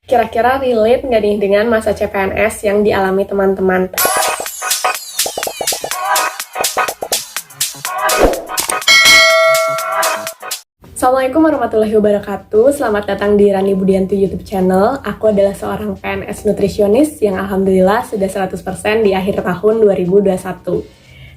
Kira-kira relate nggak nih dengan masa CPNS yang dialami teman-teman? Assalamualaikum warahmatullahi wabarakatuh. Selamat datang di Rani Budianti YouTube channel. Aku adalah seorang PNS nutrisionis yang alhamdulillah sudah 100% di akhir tahun 2021.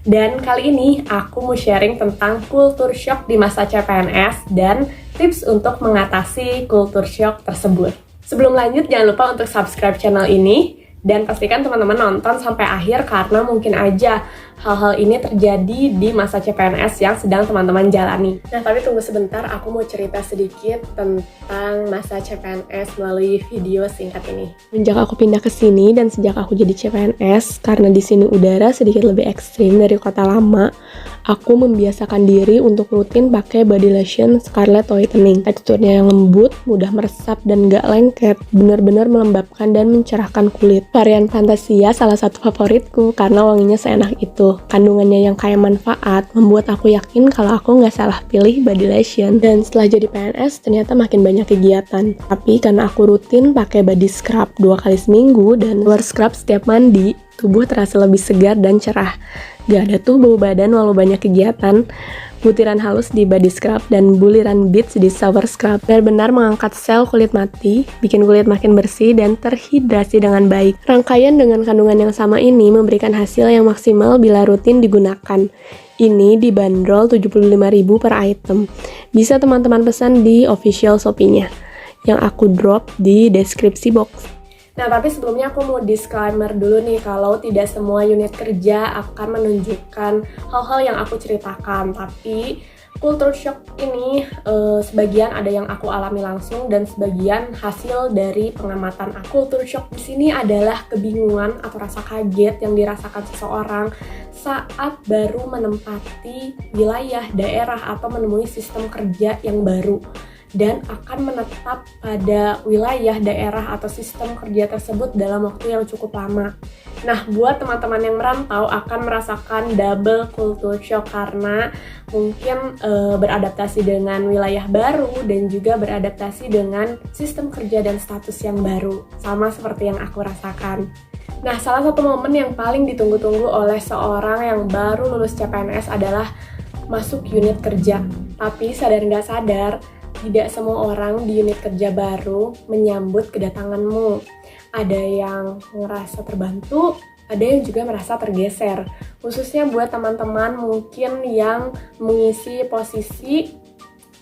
Dan kali ini aku mau sharing tentang kultur shock di masa CPNS dan tips untuk mengatasi kultur shock tersebut. Sebelum lanjut, jangan lupa untuk subscribe channel ini dan pastikan teman-teman nonton sampai akhir karena mungkin aja hal-hal ini terjadi di masa CPNS yang sedang teman-teman jalani. Nah, tapi tunggu sebentar, aku mau cerita sedikit tentang masa CPNS melalui video singkat ini. Sejak aku pindah ke sini dan sejak aku jadi CPNS, karena di sini udara sedikit lebih ekstrim dari kota lama, aku membiasakan diri untuk rutin pakai body lotion Scarlett Whitening. Teksturnya yang lembut, mudah meresap dan gak lengket, benar-benar melembabkan dan mencerahkan kulit. Varian Fantasia salah satu favoritku karena wanginya seenak itu. Kandungannya yang kaya manfaat membuat aku yakin kalau aku nggak salah pilih body lotion. Dan setelah jadi PNS ternyata makin banyak kegiatan. Tapi karena aku rutin pakai body scrub 2 kali seminggu dan luar scrub setiap mandi, tubuh terasa lebih segar dan cerah. Gak ada tuh bau badan walau banyak kegiatan. Butiran halus di body scrub dan buliran beads di shower scrub benar-benar mengangkat sel kulit mati, bikin kulit makin bersih dan terhidrasi dengan baik. Rangkaian dengan kandungan yang sama ini memberikan hasil yang maksimal bila rutin digunakan. Ini dibanderol 75.000 per item. Bisa teman-teman pesan di official Shopee-nya yang aku drop di deskripsi box. Nah, tapi sebelumnya aku mau disclaimer dulu nih kalau tidak semua unit kerja akan menunjukkan hal-hal yang aku ceritakan. Tapi culture shock ini sebagian ada yang aku alami langsung dan sebagian hasil dari pengamatan aku. Culture shock di sini adalah kebingungan atau rasa kaget yang dirasakan seseorang saat baru menempati wilayah, daerah atau menemui sistem kerja yang baru dan akan menetap pada wilayah, daerah, atau sistem kerja tersebut dalam waktu yang cukup lama. Nah, buat teman-teman yang merantau akan merasakan double culture shock karena mungkin beradaptasi dengan wilayah baru dan juga beradaptasi dengan sistem kerja dan status yang baru, sama seperti yang aku rasakan. Nah, salah satu momen yang paling ditunggu-tunggu oleh seorang yang baru lulus CPNS adalah masuk unit kerja. Tapi sadar nggak sadar, tidak semua orang di unit kerja baru menyambut kedatanganmu. Ada yang merasa terbantu, ada yang juga merasa tergeser. Khususnya buat teman-teman mungkin yang mengisi posisi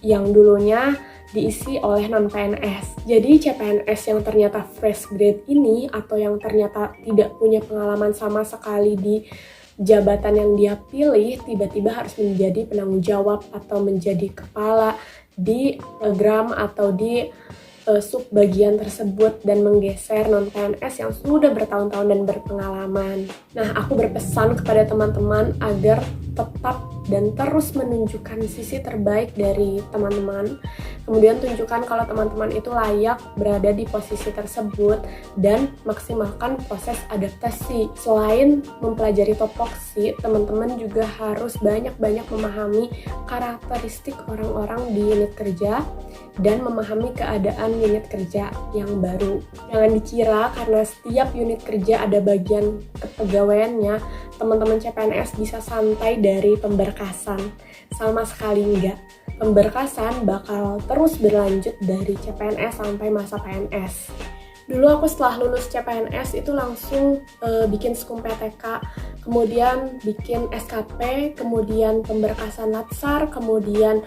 yang dulunya diisi oleh non-PNS. Jadi CPNS yang ternyata fresh grade ini atau yang ternyata tidak punya pengalaman sama sekali di jabatan yang dia pilih, tiba-tiba harus menjadi penanggung jawab atau menjadi kepala di gram atau di sub bagian tersebut dan menggeser non-PNS yang sudah bertahun-tahun dan berpengalaman. Nah, aku berpesan kepada teman-teman agar tetap dan terus menunjukkan sisi terbaik dari teman-teman. Kemudian tunjukkan kalau teman-teman itu layak berada di posisi tersebut dan maksimalkan proses adaptasi. Selain mempelajari topoksi, teman-teman juga harus banyak-banyak memahami karakteristik orang-orang di unit kerja dan memahami keadaan unit kerja yang baru. Jangan dikira karena setiap unit kerja ada bagian kepegawaiannya, teman-teman CPNS bisa santai dari pemberkasan. Sama sekali enggak. Pemberkasan bakal terus berlanjut dari CPNS sampai masa PNS. Dulu aku setelah lulus CPNS itu langsung bikin skum PTK, kemudian bikin SKP, kemudian pemberkasan Latsar, kemudian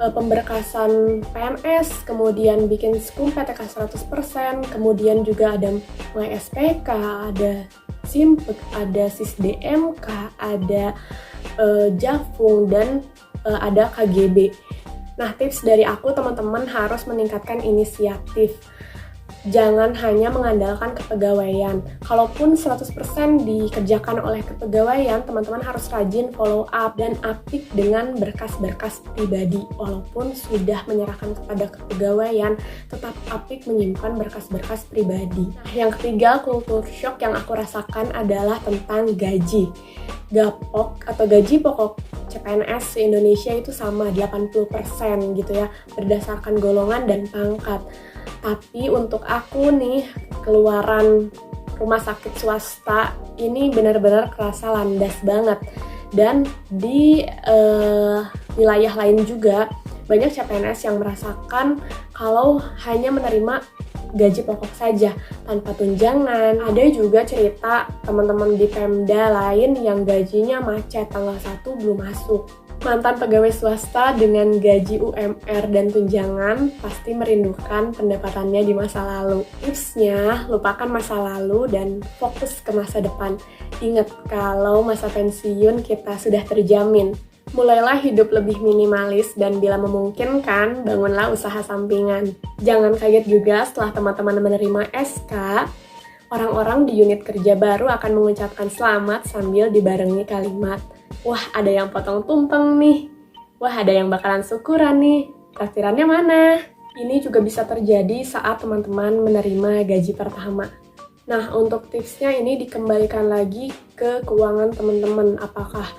pemberkasan PNS, kemudian bikin skum PTK 100%, kemudian juga ada MySPK, ada Simpek, ada SisDMK, ada Jafung, dan ada KGB. Nah, tips dari aku, teman-teman harus meningkatkan inisiatif. Jangan hanya mengandalkan kepegawaian. Kalaupun 100% dikerjakan oleh kepegawaian, teman-teman harus rajin follow up dan apik dengan berkas-berkas pribadi. Walaupun sudah menyerahkan kepada kepegawaian, tetap apik menyimpan berkas-berkas pribadi. Nah, yang ketiga, culture shock yang aku rasakan adalah tentang gaji. Gapok atau gaji pokok CPNS se-Indonesia itu sama 80% gitu ya, berdasarkan golongan dan pangkat. Tapi untuk aku nih, keluaran rumah sakit swasta ini benar-benar kerasa landas banget. Dan di wilayah lain juga banyak CPNS yang merasakan kalau hanya menerima gaji pokok saja tanpa tunjangan. Ada juga cerita teman-teman di Pemda lain yang gajinya macet, tanggal 1 belum masuk. Mantan pegawai swasta dengan gaji UMR dan tunjangan pasti merindukan pendapatannya di masa lalu. Tipsnya, lupakan masa lalu dan fokus ke masa depan. Ingat kalau masa pensiun kita sudah terjamin. Mulailah hidup lebih minimalis dan bila memungkinkan, bangunlah usaha sampingan. Jangan kaget juga setelah teman-teman menerima SK, orang-orang di unit kerja baru akan mengucapkan selamat sambil dibarengi kalimat, "Wah, ada yang potong tumpeng nih. Wah, ada yang bakalan syukuran nih. Traktirannya mana?" Ini juga bisa terjadi saat teman-teman menerima gaji pertama. Nah, untuk tipsnya ini dikembalikan lagi ke keuangan teman-teman. Apakah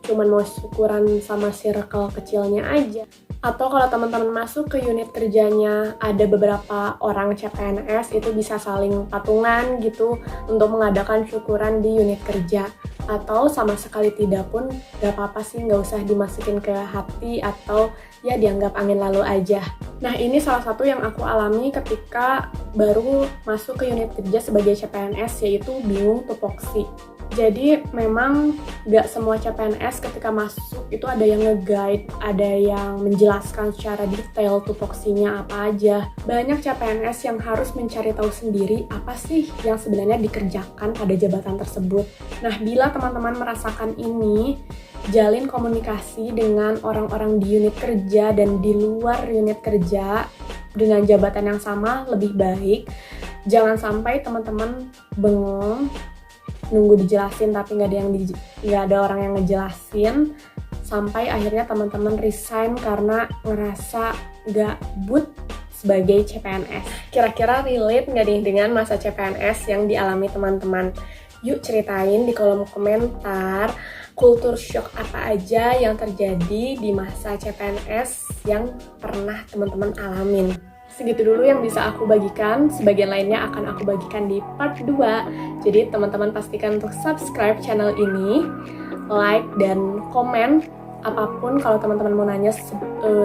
cuman mau syukuran sama circle kecilnya aja? Atau kalau teman-teman masuk ke unit kerjanya ada beberapa orang CPNS, itu bisa saling patungan gitu untuk mengadakan syukuran di unit kerja. Atau sama sekali tidak pun gak apa-apa sih, gak usah dimasukin ke hati atau ya dianggap angin lalu aja. Nah, ini salah satu yang aku alami ketika baru masuk ke unit kerja sebagai CPNS, yaitu bingung tupoksi. Jadi memang gak semua CPNS ketika masuk itu ada yang nge-guide, ada yang menjelaskan secara detail tupoksinya apa aja. Banyak CPNS yang harus mencari tahu sendiri apa sih yang sebenarnya dikerjakan pada jabatan tersebut. Nah, bila teman-teman merasakan ini, jalin komunikasi dengan orang-orang di unit kerja dan di luar unit kerja dengan jabatan yang sama lebih baik. Jangan sampai teman-teman bengong nunggu dijelasin tapi nggak ada orang yang ngejelasin, sampai akhirnya teman-teman resign karena ngerasa nggak but sebagai CPNS. Kira-kira relate nggak nih dengan masa CPNS yang dialami teman-teman? Yuk ceritain di kolom komentar kultur shock apa aja yang terjadi di masa CPNS yang pernah teman-teman alamin. Segitu dulu yang bisa aku bagikan, sebagian lainnya akan aku bagikan di part 2. Jadi teman-teman pastikan untuk subscribe channel ini, like dan komen apapun kalau teman-teman mau nanya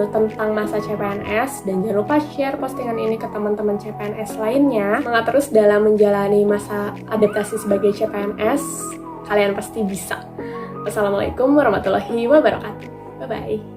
tentang masa CPNS, dan jangan lupa share postingan ini ke teman-teman CPNS lainnya. Semangat terus dalam menjalani masa adaptasi sebagai CPNS, kalian pasti bisa. Wassalamualaikum warahmatullahi wabarakatuh. Bye-bye.